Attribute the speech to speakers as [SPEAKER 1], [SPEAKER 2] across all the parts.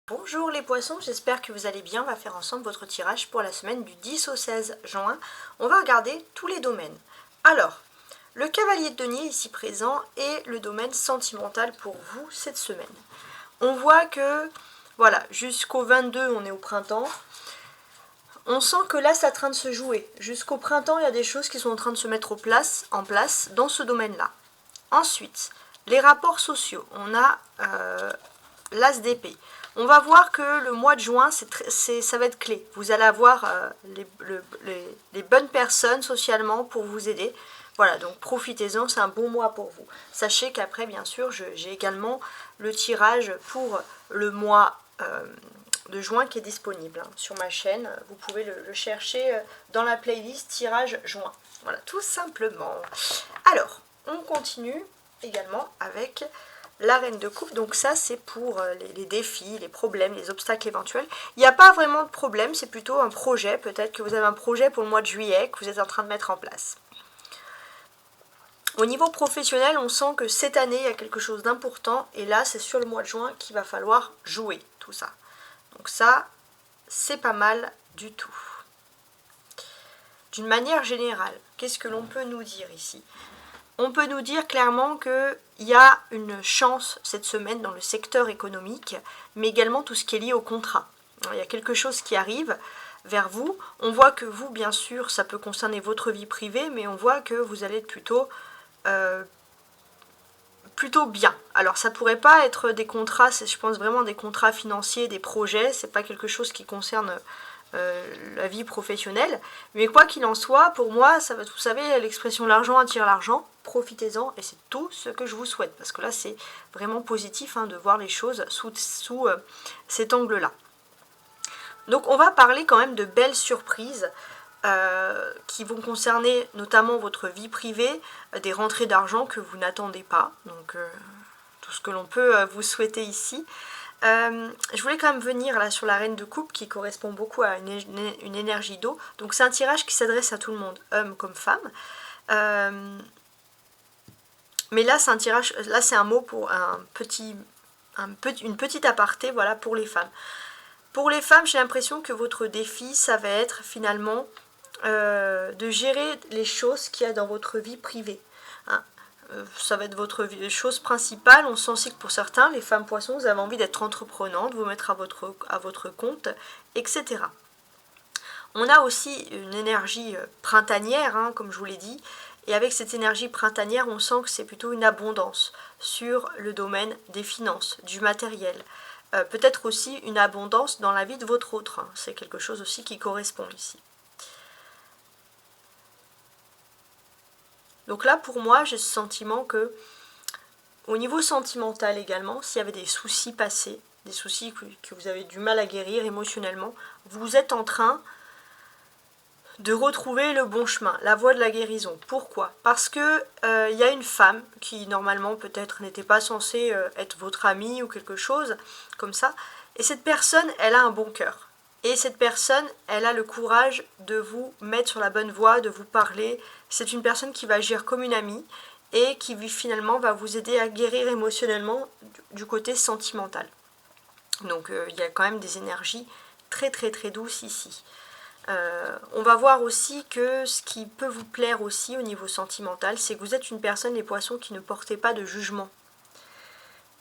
[SPEAKER 1] Bonjour les poissons, j'espère que vous allez bien. On va faire ensemble votre tirage pour la semaine du 10 au 16 juin. On va regarder tous les domaines. Alors, le cavalier de denier ici présent est le domaine sentimental pour vous cette semaine. On voit que, voilà, jusqu'au 22, on est au printemps. On sent que là, c'est en train de se jouer. Jusqu'au printemps, il y a des choses qui sont en train de se mettre en place dans ce domaine-là. Ensuite, les rapports sociaux. On a l'as d'épée. On va voir que le mois de juin, ça va être clé. Vous allez avoir les bonnes personnes socialement pour vous aider. Voilà, donc profitez-en, c'est un bon mois pour vous. Sachez qu'après, bien sûr, j'ai également le tirage pour le mois de juin qui est disponible sur ma chaîne. Vous pouvez le chercher dans la playlist tirage juin. Voilà, tout simplement. Alors, on continue également avec la reine de coupe. Donc ça, c'est pour les défis, les problèmes, les obstacles éventuels. Il n'y a pas vraiment de problème, c'est plutôt un projet. Peut-être que vous avez un projet pour le mois de juillet que vous êtes en train de mettre en place. Au niveau professionnel, on sent que cette année, il y a quelque chose d'important. Et là, c'est sur le mois de juin qu'il va falloir jouer tout ça. Donc ça, c'est pas mal du tout. D'une manière générale, qu'est-ce que l'on peut nous dire ici ? On peut nous dire clairement qu'il y a une chance cette semaine dans le secteur économique, mais également tout ce qui est lié au contrat. Il y a quelque chose qui arrive vers vous. On voit que vous, bien sûr, ça peut concerner votre vie privée, mais on voit que vous allez être plutôt bien. Alors ça pourrait pas être des contrats, je pense vraiment des contrats financiers, des projets, c'est pas quelque chose qui concerne la vie professionnelle, mais quoi qu'il en soit, pour moi, ça va, vous savez, l'expression l'argent attire l'argent, profitez-en, et c'est tout ce que je vous souhaite, parce que là c'est vraiment positif de voir les choses sous cet angle-là. Donc on va parler quand même de belles surprises qui vont concerner notamment votre vie privée, des rentrées d'argent que vous n'attendez pas, donc tout ce que l'on peut vous souhaiter ici. Je voulais quand même venir là sur la reine de coupe qui correspond beaucoup à une énergie d'eau. Donc c'est un tirage qui s'adresse à tout le monde, homme comme femme. Mais là c'est un tirage, là c'est un mot pour une petite aparté, voilà, pour les femmes. Pour les femmes, j'ai l'impression que votre défi, ça va être finalement de gérer les choses qu'il y a dans votre vie privée. Ça va être votre chose principale. On sent aussi que pour certains, les femmes poissons, vous avez envie d'être entreprenantes, vous mettre à votre compte, etc. On a aussi une énergie printanière, comme je vous l'ai dit, et avec cette énergie printanière, on sent que c'est plutôt une abondance sur le domaine des finances, du matériel. Peut-être aussi une abondance dans la vie de votre autre. C'est quelque chose aussi qui correspond ici. Donc là, pour moi, j'ai ce sentiment que, au niveau sentimental également, s'il y avait des soucis passés, des soucis que vous avez du mal à guérir émotionnellement, vous êtes en train de retrouver le bon chemin, la voie de la guérison. Pourquoi ? Parce que y a une femme qui, normalement, peut-être n'était pas censée être votre amie ou quelque chose comme ça, et cette personne, elle a un bon cœur. Et cette personne, elle a le courage de vous mettre sur la bonne voie, de vous parler. C'est une personne qui va agir comme une amie et qui finalement va vous aider à guérir émotionnellement du côté sentimental. Donc il y a quand même des énergies très très très douces ici. On va voir aussi que ce qui peut vous plaire aussi au niveau sentimental, c'est que vous êtes une personne, les poissons, qui ne portez pas de jugement.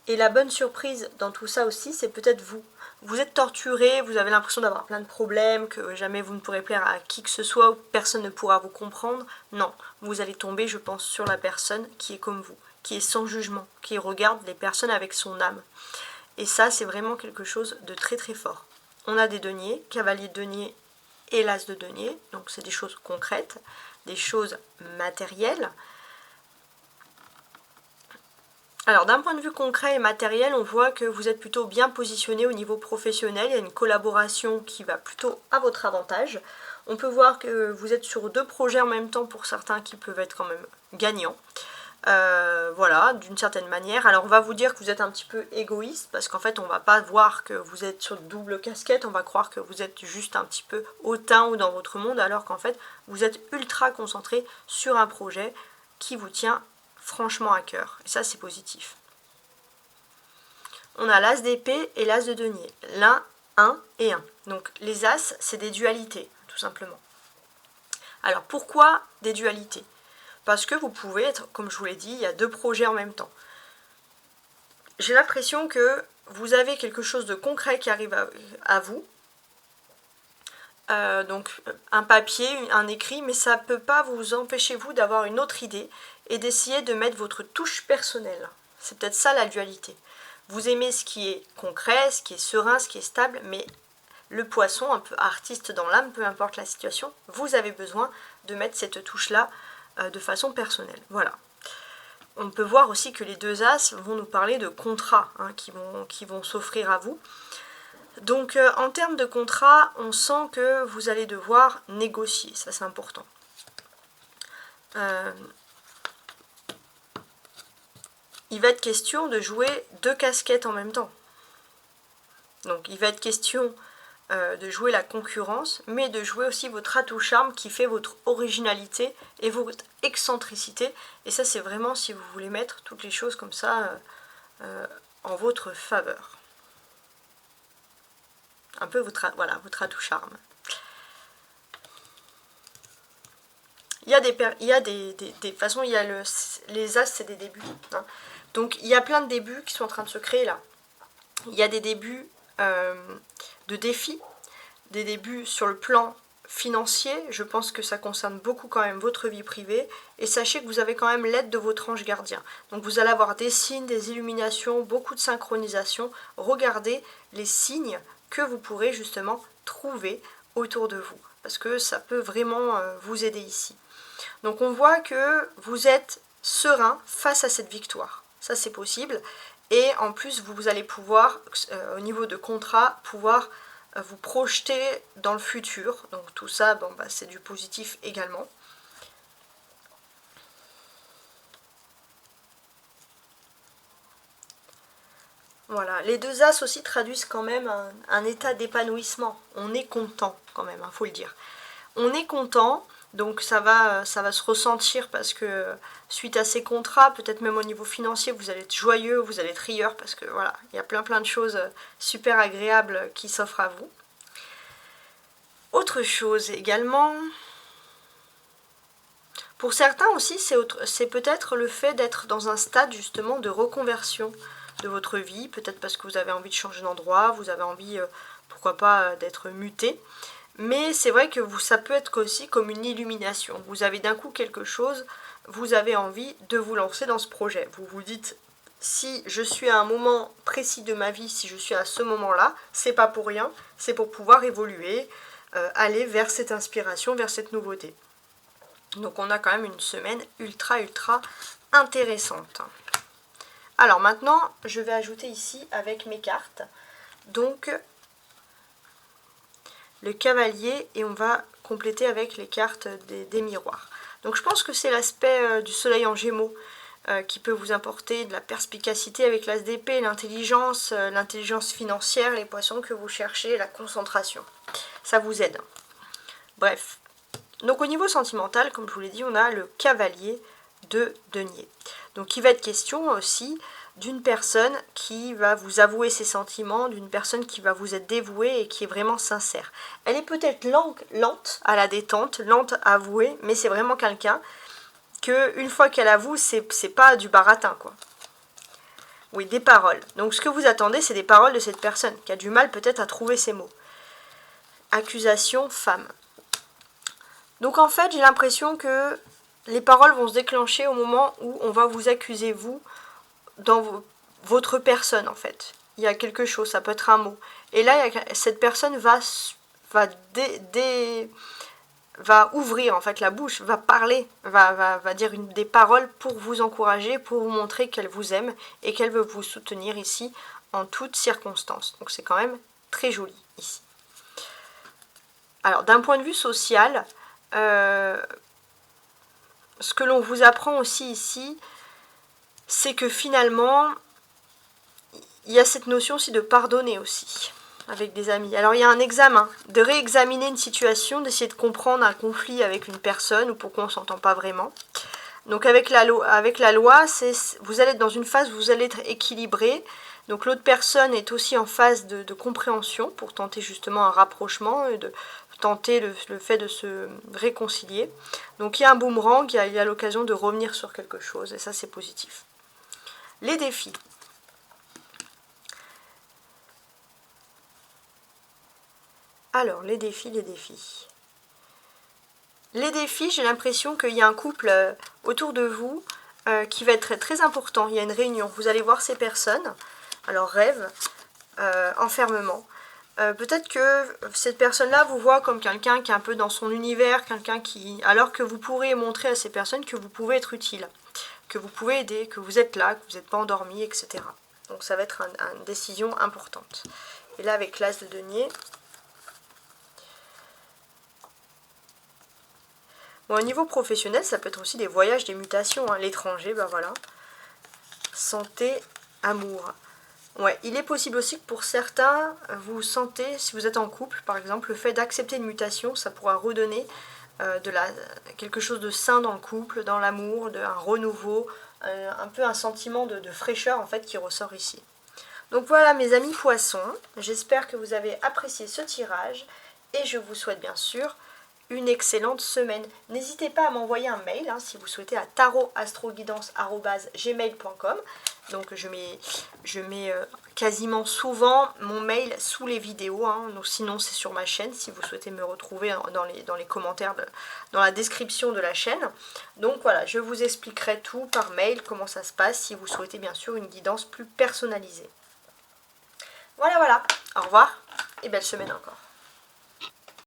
[SPEAKER 1] Et la bonne surprise dans tout ça aussi, c'est peut-être vous. Vous êtes torturé, vous avez l'impression d'avoir plein de problèmes, que jamais vous ne pourrez plaire à qui que ce soit, ou personne ne pourra vous comprendre. Non, vous allez tomber, je pense, sur la personne qui est comme vous, qui est sans jugement, qui regarde les personnes avec son âme. Et ça, c'est vraiment quelque chose de très très fort. On a des deniers, cavalier de denier et l'as de denier, donc c'est des choses concrètes, des choses matérielles. Alors d'un point de vue concret et matériel, on voit que vous êtes plutôt bien positionné au niveau professionnel, il y a une collaboration qui va plutôt à votre avantage. On peut voir que vous êtes sur 2 projets en même temps pour certains qui peuvent être quand même gagnants. Voilà, d'une certaine manière. Alors on va vous dire que vous êtes un petit peu égoïste, parce qu'en fait on va pas voir que vous êtes sur double casquette, on va croire que vous êtes juste un petit peu hautain ou dans votre monde, alors qu'en fait vous êtes ultra concentré sur un projet qui vous tient franchement à cœur. Et ça, c'est positif. on a l'as d'épée et l'as de denier. L'un, 1 et 1. Donc les as, c'est des dualités, tout simplement. Alors pourquoi des dualités? Parce que vous pouvez être, comme je vous l'ai dit, il y a 2 projets en même temps. J'ai l'impression que vous avez quelque chose de concret qui arrive à vous. Donc un papier, un écrit, mais ça ne peut pas vous empêcher vous d'avoir une autre idée et d'essayer de mettre votre touche personnelle. C'est peut-être ça la dualité. Vous aimez ce qui est concret, ce qui est serein, ce qui est stable, mais le poisson, un peu artiste dans l'âme, peu importe la situation, vous avez besoin de mettre cette touche-là de façon personnelle. Voilà. On peut voir aussi que les 2 as vont nous parler de contrats qui vont s'offrir à vous. Donc en termes de contrat, on sent que vous allez devoir négocier, ça c'est important. Il va être question de jouer 2 casquettes en même temps. Donc il va être question de jouer la concurrence, mais de jouer aussi votre atout charme qui fait votre originalité et votre excentricité. Et ça c'est vraiment si vous voulez mettre toutes les choses comme ça en votre faveur. Un peu votre atout charme. Il y a de toute façon, il y a les as, c'est des débuts. Hein. Donc, il y a plein de débuts qui sont en train de se créer là. Il y a des débuts de défis, des débuts sur le plan financier. Je pense que ça concerne beaucoup quand même votre vie privée. Et sachez que vous avez quand même l'aide de votre ange gardien. Donc, vous allez avoir des signes, des illuminations, beaucoup de synchronisation. Regardez les signes que vous pourrez justement trouver autour de vous. Parce que ça peut vraiment vous aider ici. Donc on voit que vous êtes serein face à cette victoire. Ça c'est possible. Et en plus vous allez pouvoir, au niveau de contrat, pouvoir vous projeter dans le futur. Donc tout ça, bon, bah, c'est du positif également. Voilà, les 2 as aussi traduisent quand même un état d'épanouissement. On est content quand même, faut le dire. On est content, donc ça va se ressentir parce que suite à ces contrats, peut-être même au niveau financier, vous allez être joyeux, vous allez être rieur parce que voilà, il y a plein de choses super agréables qui s'offrent à vous. Autre chose également, pour certains aussi, c'est peut-être le fait d'être dans un stade justement de reconversion de votre vie, peut-être parce que vous avez envie de changer d'endroit, vous avez envie, pourquoi pas, d'être muté. Mais c'est vrai que ça peut être aussi comme une illumination. Vous avez d'un coup quelque chose, vous avez envie de vous lancer dans ce projet. Vous vous dites, si je suis à un moment précis de ma vie, si je suis à ce moment-là, c'est pas pour rien, c'est pour pouvoir évoluer, aller vers cette inspiration, vers cette nouveauté. Donc on a quand même une semaine ultra intéressante. Alors maintenant, je vais ajouter ici avec mes cartes, donc le cavalier, et on va compléter avec les cartes des miroirs. Donc je pense que c'est l'aspect du soleil en gémeaux qui peut vous apporter de la perspicacité avec l'as d'épée, l'intelligence financière, les poissons que vous cherchez, la concentration. Ça vous aide. Bref. Donc au niveau sentimental, comme je vous l'ai dit, on a le cavalier de denier. Donc il va être question aussi d'une personne qui va vous avouer ses sentiments, d'une personne qui va vous être dévouée et qui est vraiment sincère. Elle est peut-être lente à la détente, lente à avouer, mais c'est vraiment quelqu'un que une fois qu'elle avoue, c'est pas du baratin, quoi. Oui, des paroles. Donc ce que vous attendez, c'est des paroles de cette personne qui a du mal peut-être à trouver ses mots. Accusation, femme. Donc en fait, j'ai l'impression que les paroles vont se déclencher au moment où on va vous accuser, vous, dans votre personne, en fait. Il y a quelque chose, ça peut être un mot. Et là, cette personne va ouvrir, en fait, la bouche, va parler, va dire des paroles pour vous encourager, pour vous montrer qu'elle vous aime et qu'elle veut vous soutenir ici en toutes circonstances. Donc c'est quand même très joli ici. Alors, d'un point de vue social, ce que l'on vous apprend aussi ici, c'est que finalement, il y a cette notion aussi de pardonner aussi, avec des amis. Alors il y a un examen, de réexaminer une situation, d'essayer de comprendre un conflit avec une personne, ou pourquoi on ne s'entend pas vraiment. Donc avec la loi, vous allez être dans une phase où vous allez être équilibré, Donc l'autre personne est aussi en phase de compréhension pour tenter justement un rapprochement et de tenter le fait de se réconcilier. Donc il y a un boomerang, il y a l'occasion de revenir sur quelque chose et ça c'est positif. Les défis. Alors les défis. Les défis, j'ai l'impression qu'il y a un couple autour de vous qui va être très important. Il y a une réunion, vous allez voir ces personnes, alors rêve, enfermement. Peut-être que cette personne-là vous voit comme quelqu'un qui est un peu dans son univers, quelqu'un qui... Alors que vous pourrez montrer à ces personnes que vous pouvez être utile, que vous pouvez aider, que vous êtes là, que vous n'êtes pas endormi, etc. Donc ça va être une décision importante. Et là avec l'As de denier... Bon, au niveau professionnel, ça peut être aussi des voyages, des mutations, hein. L'étranger, ben voilà. Santé, amour. Ouais, il est possible aussi que pour certains, vous sentez, si vous êtes en couple, par exemple, le fait d'accepter une mutation, ça pourra redonner quelque chose de sain dans le couple, dans l'amour, un renouveau, un peu un sentiment de fraîcheur, en fait, qui ressort ici. Donc voilà, mes amis poissons, j'espère que vous avez apprécié ce tirage, et je vous souhaite bien sûr une excellente semaine. N'hésitez pas à m'envoyer un mail hein, si vous souhaitez à tarotastroguidance@gmail.com. Donc je mets quasiment souvent mon mail sous les vidéos. Hein. Donc, sinon c'est sur ma chaîne si vous souhaitez me retrouver dans les commentaires, dans la description de la chaîne. Donc voilà, je vous expliquerai tout par mail, comment ça se passe si vous souhaitez bien sûr une guidance plus personnalisée. Voilà, au revoir et belle semaine encore.